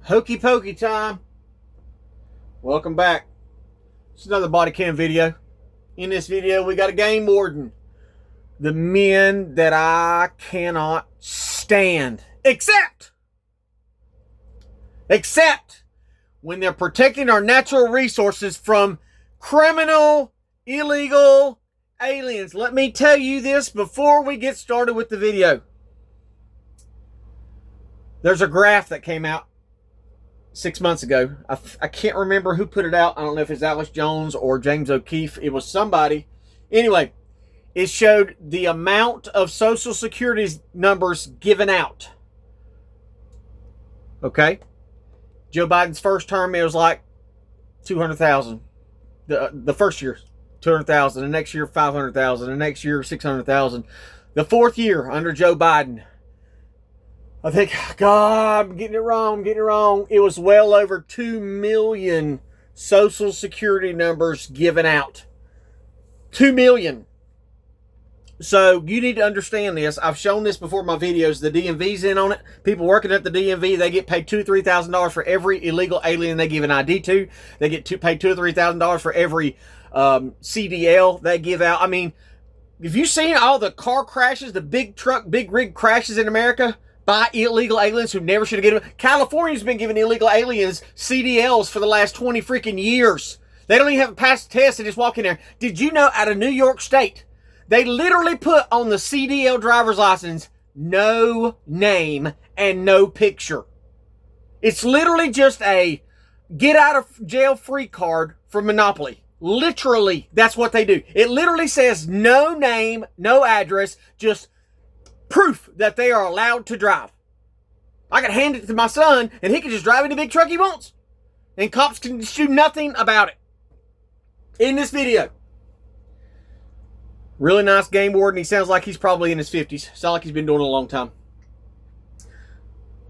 Hokey pokey time. Welcome back. It's another body cam video. In this video, we got a game warden. The men that I cannot stand. Except when they're protecting our natural resources from criminal, illegal aliens. Let me tell you this before we get started with the video. There's a graph that came out 6 months ago. I can't remember who put it out. I don't know if it's Alex Jones or James O'Keefe. It was somebody. Anyway, it showed the amount of Social Security numbers given out. Okay? Joe Biden's first term, it was like 200,000. The first year, 200,000. The next year, 500,000. The next year, 600,000. The fourth year under Joe Biden, I think, God, I'm getting it wrong. It was well over 2 million Social Security numbers given out. 2 million. So you need to understand this. I've shown this before in my videos. The DMV's in on it. People working at the DMV, they get paid $2,000 to $3,000 for every illegal alien they give an ID to. They get paid $2,000 to $3,000 for every CDL they give out. I mean, have you seen all the car crashes, the big rig crashes in America by illegal aliens who never should have given them? California's been giving illegal aliens CDLs for the last 20 freaking years. They don't even have to pass the test. They just walk in there. Did you know out of New York State, they literally put on the CDL driver's license, no name and no picture. It's literally just a get out of jail free card for Monopoly. Literally, that's what they do. It literally says no name, no address, just proof that they are allowed to drive. I can hand it to my son and he can just drive any big truck he wants. And cops can do nothing about it. In this video, really nice game warden. He sounds like he's probably in his 50s. Sounds like he's been doing it a long time.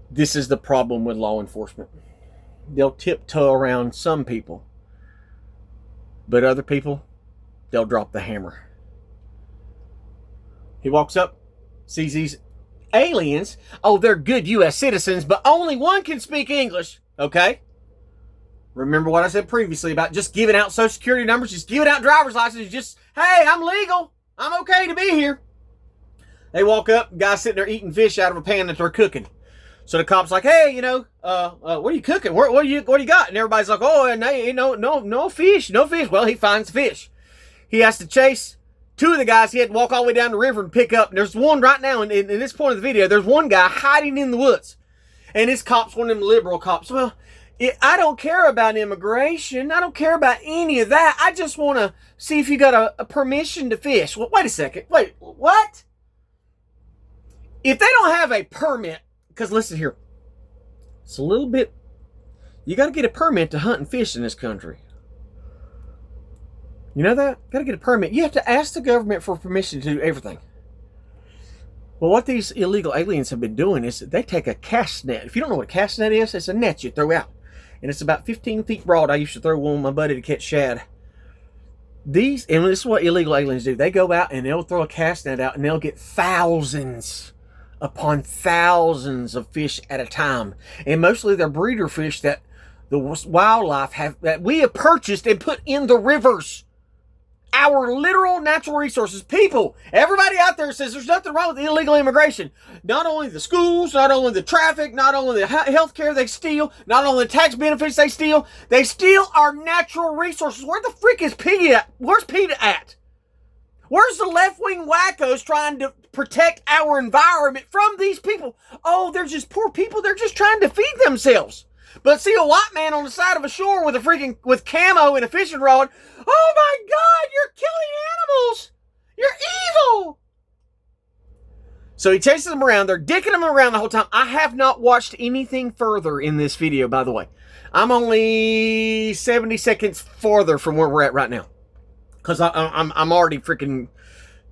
This is the problem with law enforcement. They'll tiptoe around some people. But other people, they'll drop the hammer. He walks up, sees these aliens. Oh, they're good U.S. citizens, but only one can speak English. Okay? Remember what I said previously about just giving out Social Security numbers, just giving out driver's licenses, just, hey, I'm legal. I'm okay to be here. They walk up, guy sitting there eating fish out of a pan that they're cooking. So the cop's like, hey, what are you cooking? What do you got? And everybody's like, oh, no fish. Well, he finds fish. He has to chase two of the guys. He had to walk all the way down the river and pick up. And there's one right now, in this point of the video, there's one guy hiding in the woods. And this cop's one of them liberal cops. Well, I don't care about immigration. I don't care about any of that. I just want to see if you got a permission to fish. Well, wait a second. Wait, what? If they don't have a permit, because listen here, it's a little bit, you got to get a permit to hunt and fish in this country. You know that? Got to get a permit. You have to ask the government for permission to do everything. Well, what these illegal aliens have been doing is they take a cast net. If you don't know what a cast net is, it's a net you throw out. And it's about 15 feet broad. I used to throw one with my buddy to catch shad. And this is what illegal aliens do. They go out and they'll throw a cast net out and they'll get thousands upon thousands of fish at a time. And mostly they're breeder fish that the wildlife that we have purchased and put in the rivers. Our literal natural resources. People, everybody out there says there's nothing wrong with illegal immigration. Not only the schools, not only the traffic, not only the health care they steal, not only the tax benefits they steal our natural resources. Where the frick is PETA at? Where's PETA at? Where's the left-wing wackos trying to protect our environment from these people? Oh, they're just poor people. They're just trying to feed themselves. But see a white man on the side of a shore with camo and a fishing rod. Oh my God, you're killing animals. You're evil. So he chases them around. They're dicking them around the whole time. I have not watched anything further in this video, by the way. I'm only 70 seconds farther from where we're at right now. Because I'm already freaking,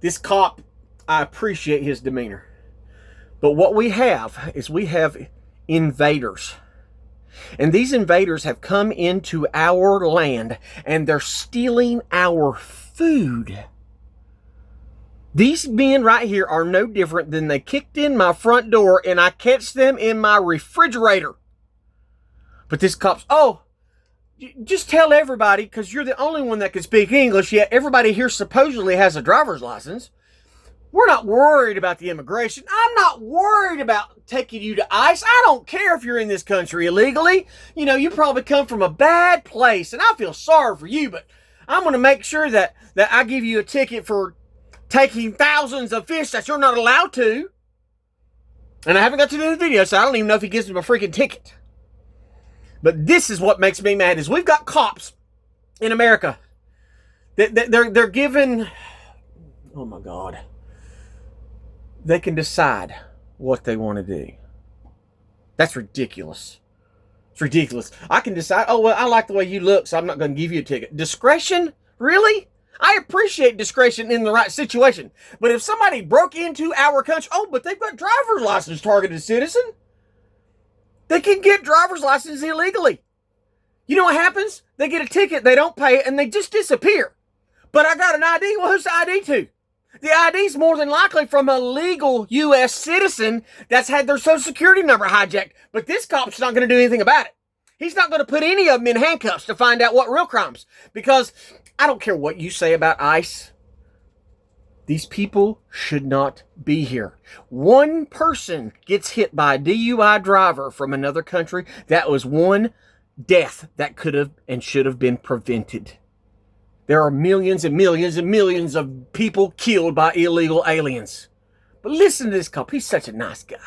this cop, I appreciate his demeanor. But what we have is we have invaders. And these invaders have come into our land and they're stealing our food. These men right here are no different than they kicked in my front door and I catch them in my refrigerator. But this cop's, oh, just tell everybody, because you're the only one that can speak English, yet everybody here supposedly has a driver's license. We're not worried about the immigration. I'm not worried about taking you to ICE. I don't care if you're in this country illegally. You know, you probably come from a bad place, and I feel sorry for you, but I'm going to make sure that I give you a ticket for taking thousands of fish that you're not allowed to. And I haven't got to do the video, so I don't even know if he gives me a freaking ticket. But this is what makes me mad, is we've got cops in America. They're given, oh my God. They can decide what they want to do. That's ridiculous. It's ridiculous. I can decide, oh, well, I like the way you look, so I'm not going to give you a ticket. Discretion? Really? I appreciate discretion in the right situation. But if somebody broke into our country, oh, but they've got driver's license targeted citizen. They can get driver's license illegally. You know what happens? They get a ticket, they don't pay it, and they just disappear. But I got an ID. Well, who's the ID to? The ID's more than likely from a legal U.S. citizen that's had their social security number hijacked. But this cop's not going to do anything about it. He's not going to put any of them in handcuffs to find out what real crimes. Because I don't care what you say about ICE. These people should not be here. One person gets hit by a DUI driver from another country. That was one death that could have and should have been prevented. There are millions and millions and millions of people killed by illegal aliens. But listen to this cop. He's such a nice guy.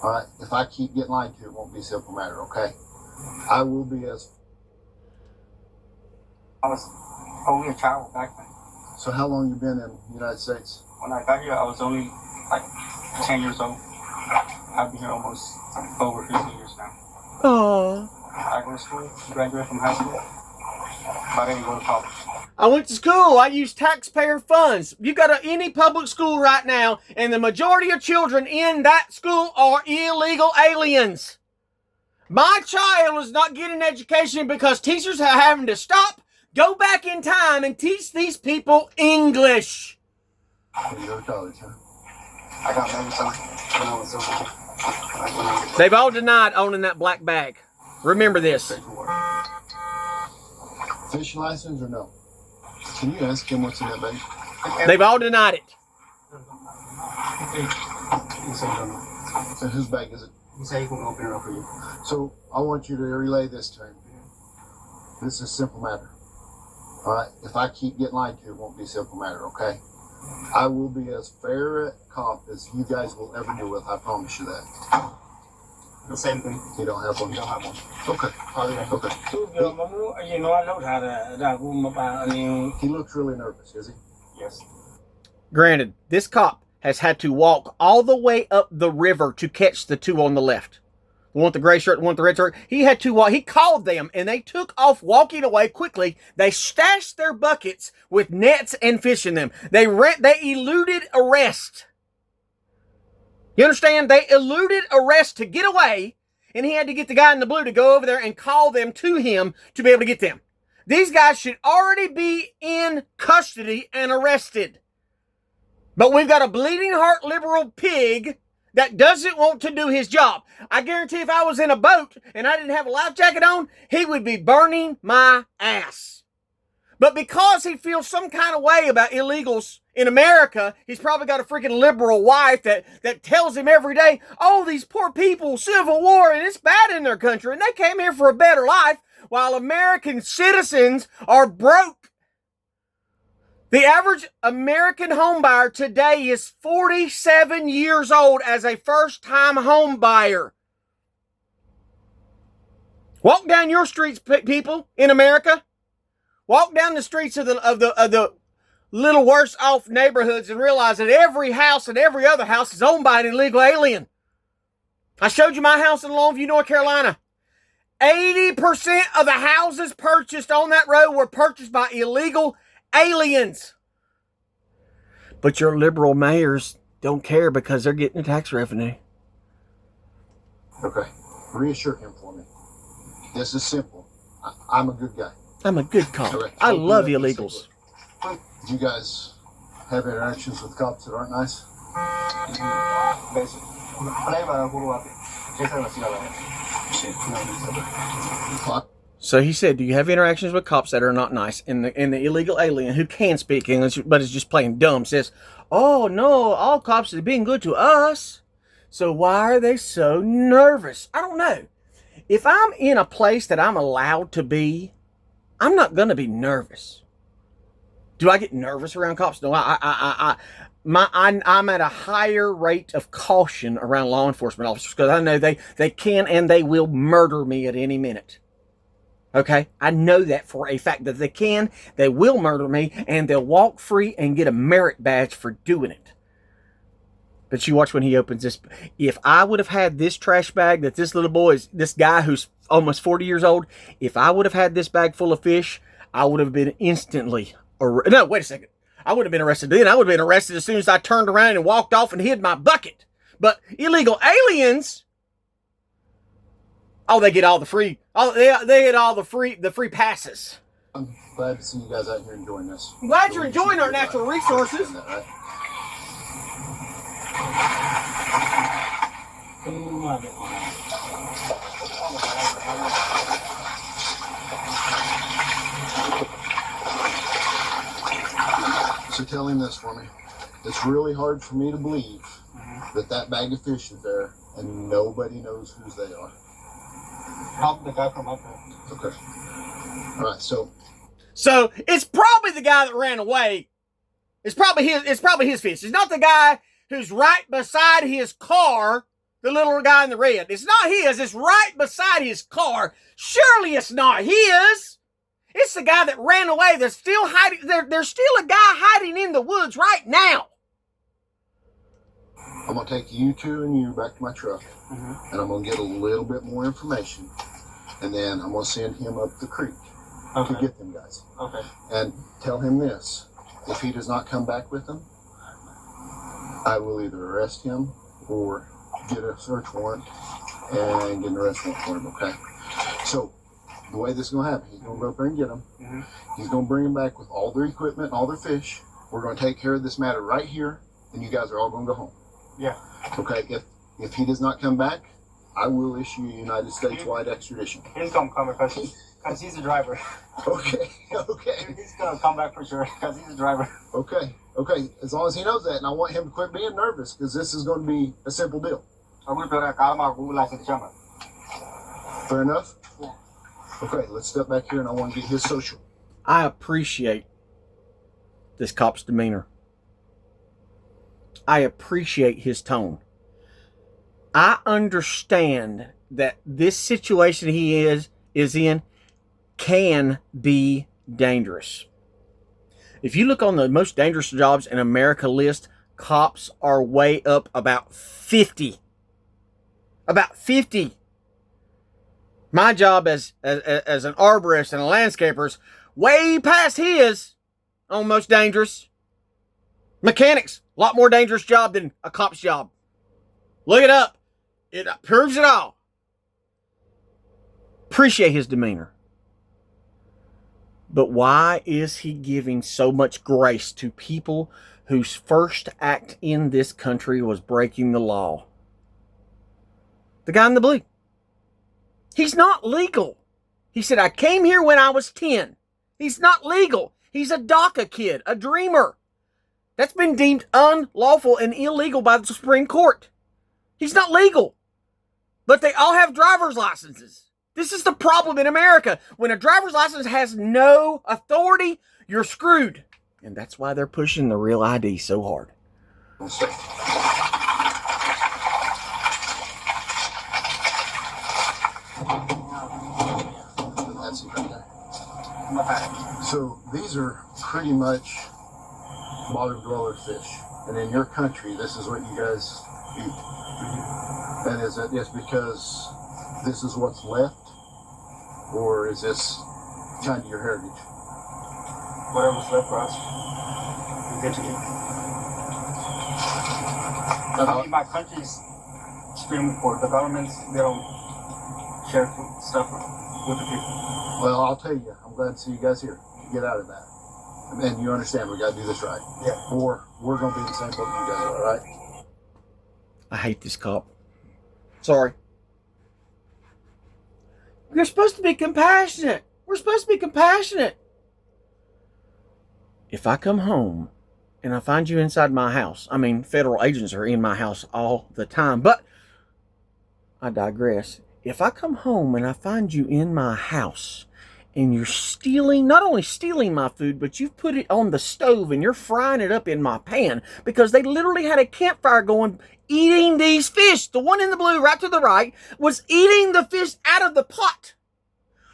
All right. If I keep getting lied to, it won't be a simple matter, okay? I will be as... I was only a child back then. So how long you been in the United States? When I got here, I was only like 10 years old. I've been here almost over 15 years now. Oh. I go to school, graduate from high school, but I didn't go to college. I went to school. I used taxpayer funds. You got any public school right now, and the majority of children in that school are illegal aliens. My child is not getting education because teachers are having to stop, go back in time, and teach these people English. You go to college, huh? I got married when I was over. They've all denied owning that black bag. Remember this. Fishing license or no? Can you ask him what's in that bag? They've all denied it. He said he don't know. So whose bag is it? He said he couldn't open it up for you. So I want you to relay this to him. This is a simple matter. All right? If I keep getting lied to, it won't be a simple matter, okay? I will be as fair a cop as you guys will ever deal with. I promise you that. The same thing. You don't have one? You don't have one. Okay. Okay. He looks really nervous, is he? Yes. Granted, this cop has had to walk all the way up the river to catch the two on the left. The one with the gray shirt, the one with the red shirt. He had to walk. He called them, and they took off walking away quickly. They stashed their buckets with nets and fish in them. They eluded arrest. You understand? They eluded arrest to get away, and he had to get the guy in the blue to go over there and call them to him to be able to get them. These guys should already be in custody and arrested. But we've got a bleeding heart liberal pig that doesn't want to do his job. I guarantee if I was in a boat and I didn't have a life jacket on, he would be burning my ass. But because he feels some kind of way about illegals in America, he's probably got a freaking liberal wife that tells him every day, oh, these poor people, civil war, and it's bad in their country, and they came here for a better life, while American citizens are broke. The average American homebuyer today is 47 years old as a first-time home buyer. Walk down your streets, people, in America. Walk down the streets of the little worse off neighborhoods and realize that every house and every other house is owned by an illegal alien. I showed you my house in Longview, North Carolina. 80% of the houses purchased on that road were purchased by illegal aliens. But your liberal mayors don't care because they're getting the tax revenue. Okay. Reassure him for me. This is simple. I'm a good guy. I'm a good cop. I love illegals. Do you guys have interactions with cops that aren't nice? Basically. So he said, do you have interactions with cops that are not nice? And the illegal alien who can speak English but is just playing dumb says, oh no, all cops are being good to us. So why are they so nervous? I don't know. If I'm in a place that I'm allowed to be, I'm not going to be nervous. Do I get nervous around cops? No, I'm at a higher rate of caution around law enforcement officers because I know they can and they will murder me at any minute. Okay? I know that for a fact that they will murder me, and they'll walk free and get a merit badge for doing it. But you watch when he opens this. If I would have had this trash bag that this little boy is, this guy who's almost 40 years old, if I would have had this bag full of fish, I would have been instantly, no, wait a second. I would have been arrested then. I would have been arrested as soon as I turned around and walked off and hid my bucket. But illegal aliens, oh, they get all the free, they get all the free passes. I'm glad to see you guys out here enjoying this. I'm glad you're enjoying our natural resources. So tell him this for me. It's really hard for me to believe that bag of fish is there and nobody knows whose they are. Probably the guy from up there. Okay. All right. So it's probably the guy that ran away. It's probably his fish. It's not the guy who's right beside his car, the little guy in the red. It's not his. It's right beside his car. Surely it's not his. It's the guy that ran away. They're still hiding. There's still a guy hiding in the woods right now. I'm going to take you two and you back to my truck, and I'm going to get a little bit more information, and then I'm going to send him up the creek to get them guys. Okay. And tell him this. If he does not come back with them, I will either arrest him or get a search warrant and get an arrest warrant for him, okay? So, the way this is going to happen, he's going to go up there and get them. He's going to bring them back with all their equipment and all their fish. We're going to take care of this matter right here, and you guys are all going to go home. Yeah. Okay, if he does not come back, I will issue a United States-wide extradition. He's going to come because he's the driver. Okay. He's going to come back for sure because he's the driver. Okay, as long as he knows that, and I want him to quit being nervous because this is going to be a simple deal. Fair enough? Yeah. Okay, let's step back here and I want to get his social. I appreciate this cop's demeanor. I appreciate his tone. I understand that this situation he is in can be dangerous. If you look on the most dangerous jobs in America list, cops are way up about 50. About 50. My job as an arborist and a landscaper is way past his on most dangerous. Mechanics, a lot more dangerous job than a cop's job. Look it up. It proves it all. Appreciate his demeanor. But why is he giving so much grace to people whose first act in this country was breaking the law? The guy in the blue. He's not legal. He said, I came here when I was 10. He's not legal. He's a DACA kid, a dreamer. That's been deemed unlawful and illegal by the Supreme Court. He's not legal. But they all have driver's licenses. This is the problem in America. When a driver's license has no authority, you're screwed. And that's why they're pushing the real ID so hard. That's it right there. So these are pretty much bottom dweller fish. And in your country, this is what you guys eat. And is it just because this is what's left? Or is this kind of your heritage? Whatever's left for us, we get to eat. I mean, my country's extremely poor. The governments, they don't share stuff with the people. Well, I'll tell you, I'm glad to see you guys here. Get out of that. And you understand we got to do this right. Yeah. Or we're going to be in the same boat you guys are, all right? I hate this cop. Sorry. You're supposed to be compassionate. We're supposed to be compassionate. If I come home and I find you inside my house, I mean, federal agents are in my house all the time, but I digress. If I come home and I find you in my house and you're stealing, not only stealing my food, but you've put it on the stove and you're frying it up in my pan because they literally had a campfire going, eating these fish. The one in the blue right to the right was eating the fish out of the pot.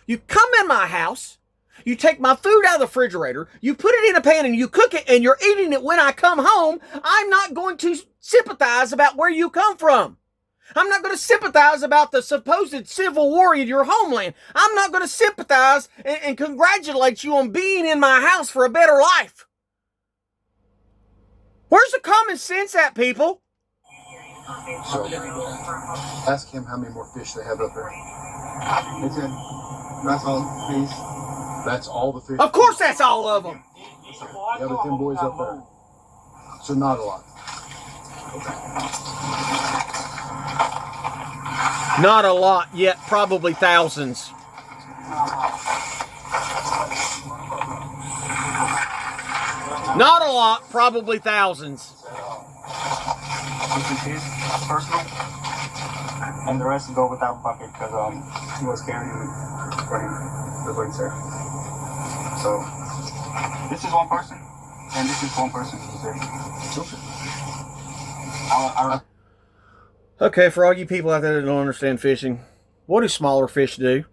You come in my house, you take my food out of the refrigerator, you put it in a pan and you cook it and you're eating it when I come home. I'm not going to sympathize about where you come from. I'm not going to sympathize about the supposed civil war in your homeland. I'm not going to sympathize and congratulate you on being in my house for a better life. Where's the common sense at, people? So, ask him how many more fish they have up there. They said, that's all, please. That's all the fish? Of course that's all of them. Yeah, but them boys up there. So not a lot. Not a lot yet, probably thousands. Not a lot, probably thousands. This is his personal, and the rest go without bucket because he was carrying for him, the birds there. So this is one person, and this is one person who's there. Okay, for all you people out there that don't understand fishing, what do smaller fish do?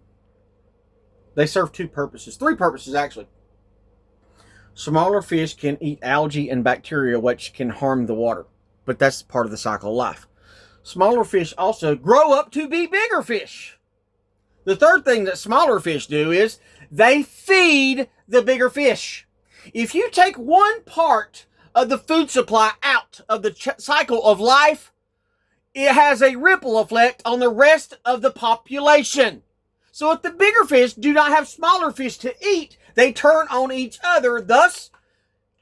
They serve two purposes, three purposes actually. Smaller fish can eat algae and bacteria, which can harm the water, but that's part of the cycle of life. Smaller fish also grow up to be bigger fish. The third thing that smaller fish do is they feed the bigger fish. If you take one part of the food supply out of the cycle of life, it has a ripple effect on the rest of the population. So if the bigger fish do not have smaller fish to eat, they turn on each other, thus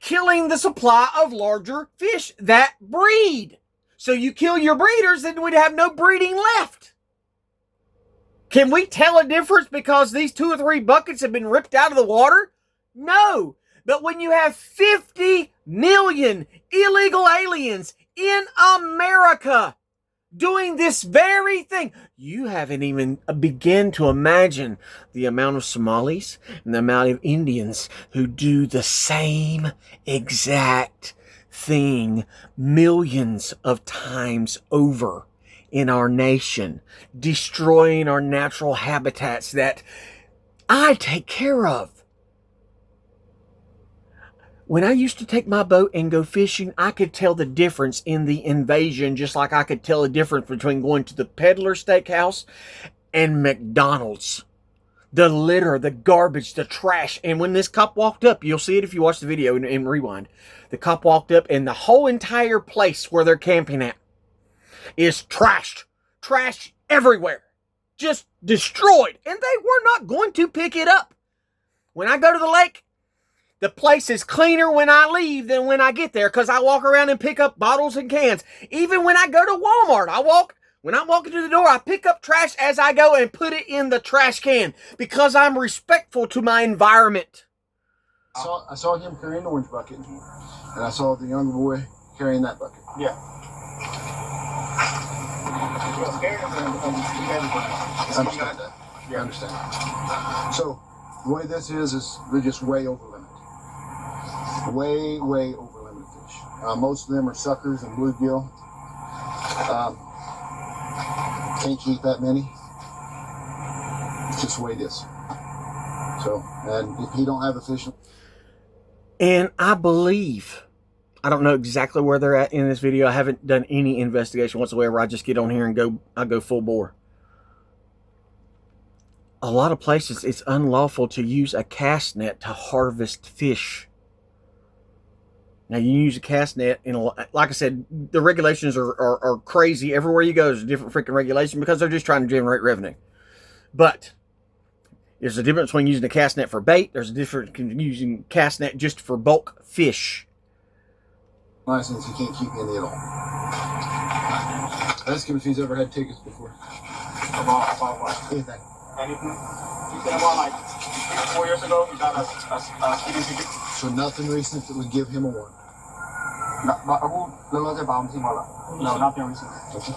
killing the supply of larger fish that breed. So you kill your breeders, then we'd have no breeding left. Can we tell a difference because these 2 or 3 buckets have been ripped out of the water? No. But when you have 50 million illegal aliens in America doing this very thing, you haven't even begun to imagine the amount of Somalis and the amount of Indians who do the same exact thing millions of times over in our nation, destroying our natural habitats that I take care of. When I used to take my boat and go fishing, I could tell the difference in the invasion, just like I could tell the difference between going to the Peddler Steakhouse and McDonald's. The litter, the garbage, the trash. And when this cop walked up, you'll see it if you watch the video and rewind. The cop walked up and the whole entire place where they're camping at is trashed. Trash everywhere. Just destroyed. And they were not going to pick it up. When I go to the lake, the place is cleaner when I leave than when I get there because I walk around and pick up bottles and cans. Even when I go to Walmart, when I'm walking to the door, I pick up trash as I go and put it in the trash can because I'm respectful to my environment. I saw him carrying the orange bucket, and I saw the younger boy carrying that bucket. Yeah. He was carrying them because he I understand that. Yeah, I understand. So the way this is they're just way over limit. Way, way over limit fish. Most of them are suckers and bluegill. Can't keep that many. It's just the way it is. So, and if you don't have a fish... And I believe, I don't know exactly where they're at in this video. I haven't done any investigation whatsoever. I just get on here and I go full bore. A lot of places, it's unlawful to use a cast net to harvest fish. Now, you use a cast net, and like I said, the regulations are crazy. Everywhere you go, there's a different freaking regulation because they're just trying to generate revenue. But there's a difference between using a cast net for bait. There's a difference between using cast net just for bulk fish. License, he can't keep any at all. Ask him if he's ever had tickets before. About what? Anything. And he said about like 3 or 4 years ago, he got a speeding ticket. So nothing recent that would give him a warrant. No, nothing recent. Okay.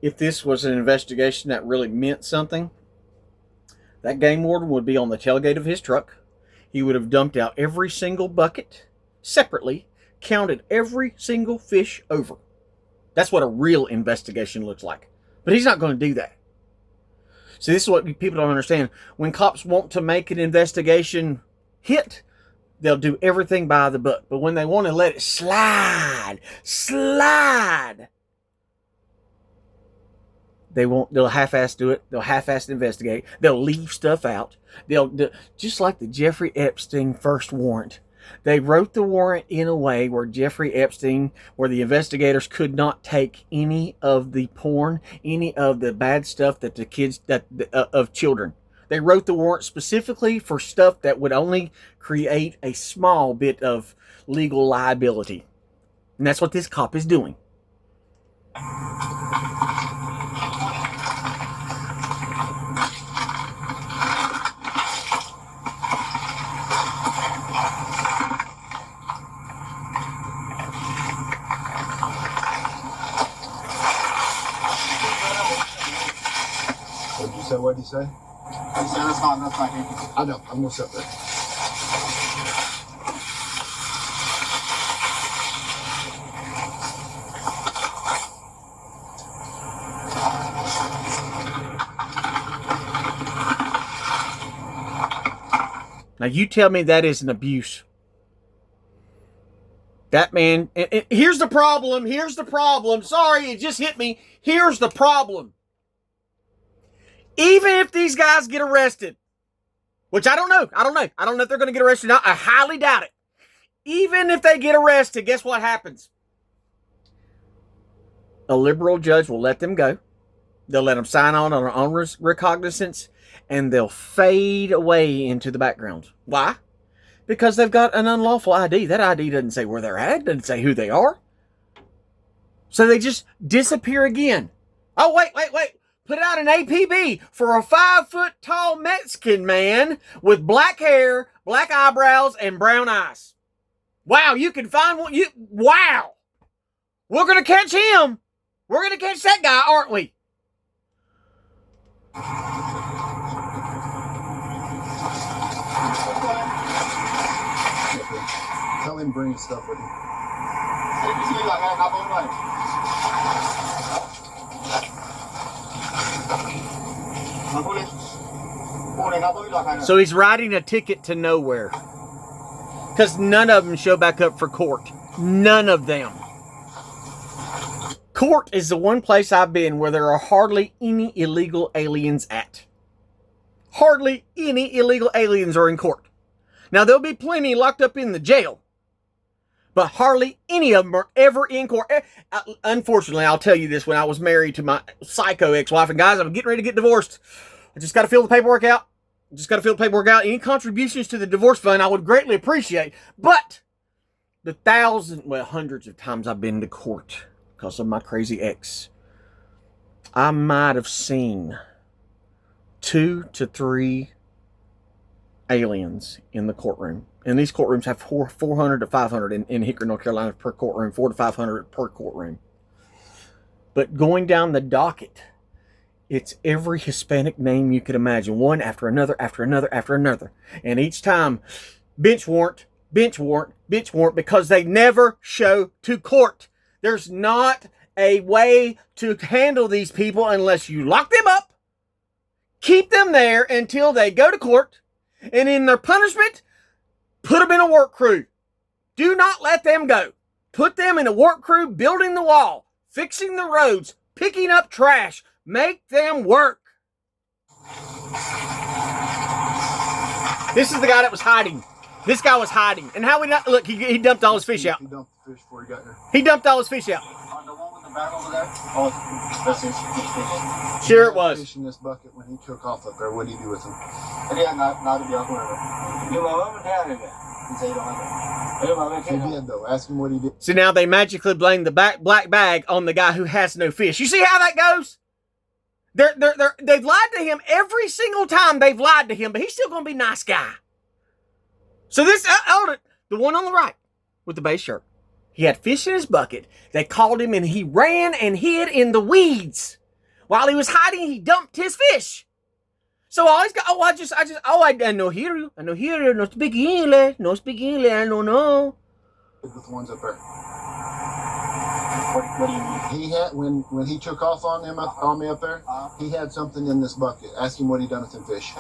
If this was an investigation that really meant something, that game warden would be on the tailgate of his truck. He would have dumped out every single bucket separately, counted every single fish over. That's what a real investigation looks like. But he's not going to do that. See, this is what people don't understand. When cops want to make an investigation hit, they'll do everything by the book. But when they want to let it slide, they'll half-ass do it. They'll half-ass investigate. They'll leave stuff out. Just like the Jeffrey Epstein first warrant. They wrote the warrant in a way where Jeffrey Epstein, where the investigators could not take any of the porn, any of the bad stuff that the kids, of children. They wrote the warrant specifically for stuff that would only create a small bit of legal liability. And that's what this cop is doing. What'd you say? He said that's not him. I know. I'm gonna sit there. Now you tell me that isn't abuse. That man, and here's the problem. Here's the problem. Sorry, it just hit me. Here's the problem. Even if these guys get arrested, which I don't know. I don't know if they're going to get arrested or not. I highly doubt it. Even if they get arrested, guess what happens? A liberal judge will let them go. They'll let them sign on their own recognizance, and they'll fade away into the background. Why? Because they've got an unlawful ID. That ID doesn't say where they're at. It doesn't say who they are. So they just disappear again. Oh, wait. Put out an APB for a 5-foot-tall Mexican man with black hair, black eyebrows, and brown eyes. Wow, you can find one. Wow. We're going to catch him. We're going to catch that guy, aren't we? Tell him bring his stuff with him. So he's writing a ticket to nowhere. Because none of them show back up for court. None of them. Court is the one place I've been where there are hardly any illegal aliens at. Hardly any illegal aliens are in court. Now, there'll be plenty locked up in the jail. But hardly any of them are ever in court. Unfortunately, I'll tell you this, when I was married to my psycho ex-wife, and guys, I'm getting ready to get divorced. I just got to fill the paperwork out. Any contributions to the divorce fund, I would greatly appreciate. But the hundreds of times I've been to court because of my crazy ex, I might have seen 2 to 3 aliens in the courtroom. And these courtrooms have 400 to 500 in Hickory, North Carolina per courtroom, 400 to 500 per courtroom. But going down the docket, it's every Hispanic name you could imagine, one after another, after another, after another. And each time, bench warrant, because they never show to court. There's not a way to handle these people unless you lock them up, keep them there until they go to court, and in their punishment, put them in a work crew. Do not let them go. Put them in a work crew building the wall, fixing the roads, picking up trash. Make them work. This is the guy that was hiding. This guy was hiding. And how we not... Look, he dumped all his fish out. He dumped the fish before he got here. He dumped all his fish out. The one with the bag over there? Oh, that's his fish. Sure it He had was. fish in this bucket when he took off up there. What did he do with him? Yeah, not to be awkward. You know, he said you don't have He did though. Ask him what he did. So now they magically blame the black bag on the guy who has no fish. You see how that goes? They've lied to him every single time they've lied to him, but he's still going to be a nice guy. So this, the one on the right with the base shirt, he had fish in his bucket. They called him and he ran and hid in the weeds. While he was hiding, he dumped his fish. So all he's got, I no hear you, no speak English, I don't know. With the ones up there. What do you mean? He had when he took off on me up there. He had something in this bucket. Ask him what he done with them fish. He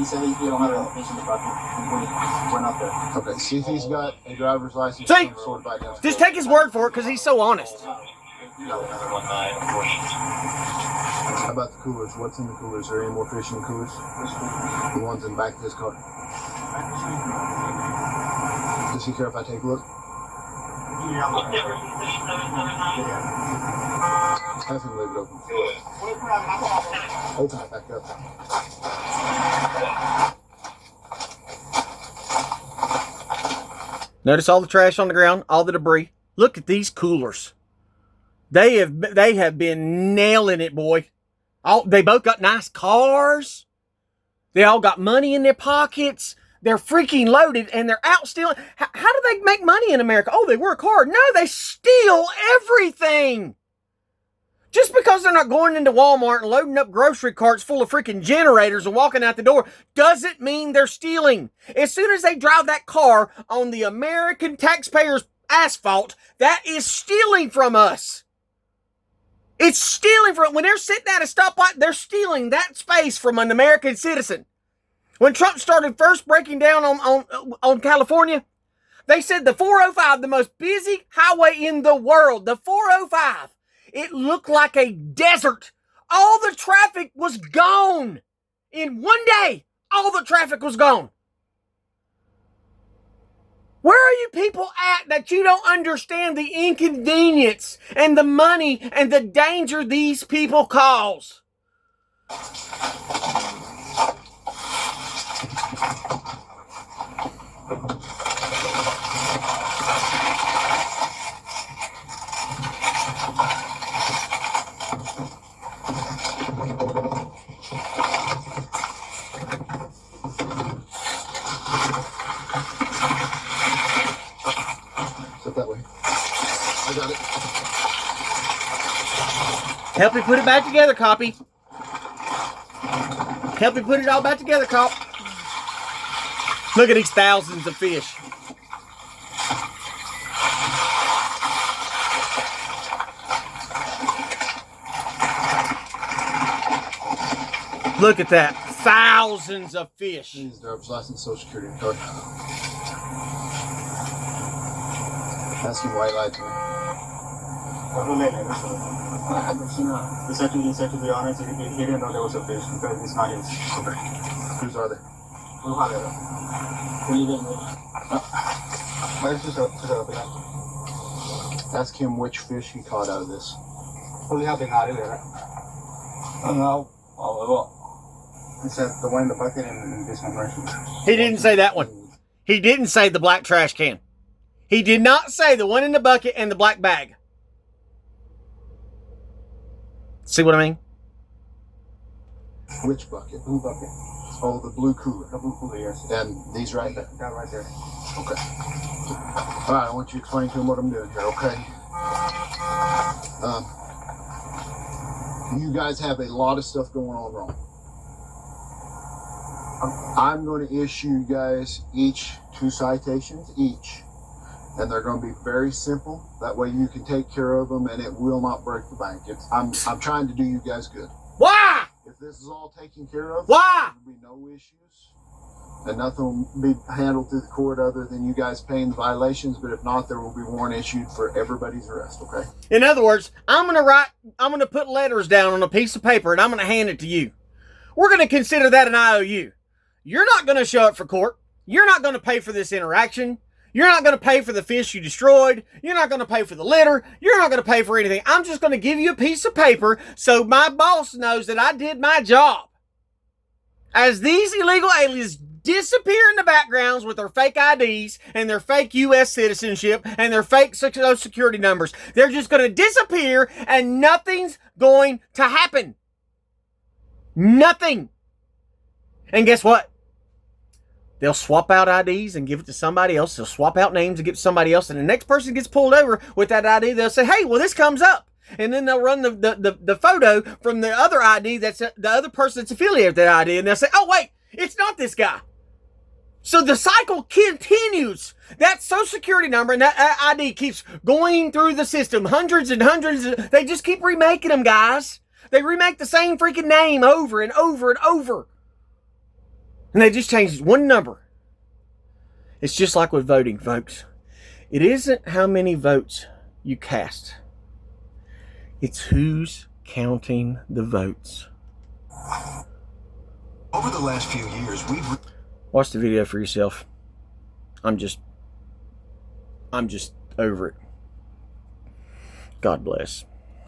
said he don't have a fish in the bucket when he went up there. Okay, see if he's got a driver's license. See? Sort of identification. Just take his word for it because he's so honest. How about the coolers? What's in the coolers? Are there any more fish in the coolers? The ones in the back of his car. Does he care if I take a look? Have him leave it open. Open it back up. Notice all the trash on the ground, all the debris. Look at these coolers. They have been nailing it, boy. They both got nice cars. They all got money in their pockets. They're freaking loaded and they're out stealing. How do they make money in America? Oh, they work hard. No, they steal everything. Just because they're not going into Walmart and loading up grocery carts full of freaking generators and walking out the door doesn't mean they're stealing. As soon as they drive that car on the American taxpayers' asphalt, that is stealing from us. It's stealing from, when they're sitting at a stoplight, they're stealing that space from an American citizen. When Trump started first breaking down on California, they said the 405, the most busy highway in the world, the 405, it looked like a desert. All the traffic was gone. In one day, all the traffic was gone. Where are you people at that you don't understand the inconvenience and the money and the danger these people cause? Sit that way. I got it. Help me put it back together, Copy. Help me put it all back together, Cop. Look at these thousands of fish. Look at that. Thousands of fish. His driver's license, social security card. Ask him why he lied to me. He said to be honest, he didn't know there was a fish because it's not his. Okay. Whose are they? Ask him which fish he caught out of this. He said the one in the bucket and this one right here. He didn't say that one. He didn't say the black trash can. He did not say the one in the bucket and the black bag. See what I mean? Which bucket? Blue bucket. Oh, the blue cooler. The blue cooler, yes. And these right there. That right there. Okay. All right, I want you to explain to him what I'm doing here, okay? You guys have a lot of stuff going on wrong. I'm going to issue you guys each 2 citations each. And they're going to be very simple. That way you can take care of them and it will not break the bank. I'm trying to do you guys good. Why? If this is all taken care of, Why? there will be no issues. And nothing will be handled through the court other than you guys paying the violations. But if not, there will be warrant issued for everybody's arrest, okay? In other words, I'm going to put letters down on a piece of paper and I'm going to hand it to you. We're going to consider that an IOU. You're not going to show up for court. You're not going to pay for this interaction. You're not going to pay for the fish you destroyed. You're not going to pay for the litter. You're not going to pay for anything. I'm just going to give you a piece of paper so my boss knows that I did my job. As these illegal aliens disappear in the backgrounds with their fake IDs and their fake U.S. citizenship and their fake Social Security numbers, they're just going to disappear and nothing's going to happen. Nothing. And guess what? They'll swap out IDs and give it to somebody else. They'll swap out names and give it to somebody else. And the next person gets pulled over with that ID, they'll say, hey, well, this comes up. And then they'll run the photo from the other ID, that's the other person that's affiliated with that ID. And they'll say, oh, wait, it's not this guy. So the cycle continues. That Social Security number and that ID keeps going through the system. Hundreds and hundreds. They just keep remaking them, guys. They remake the same freaking name over and over and over. And they just changed one number. It's just like with voting, folks. It isn't how many votes you cast. It's who's counting the votes. Over the last few years, we've... Watch the video for yourself. I'm just over it. God bless.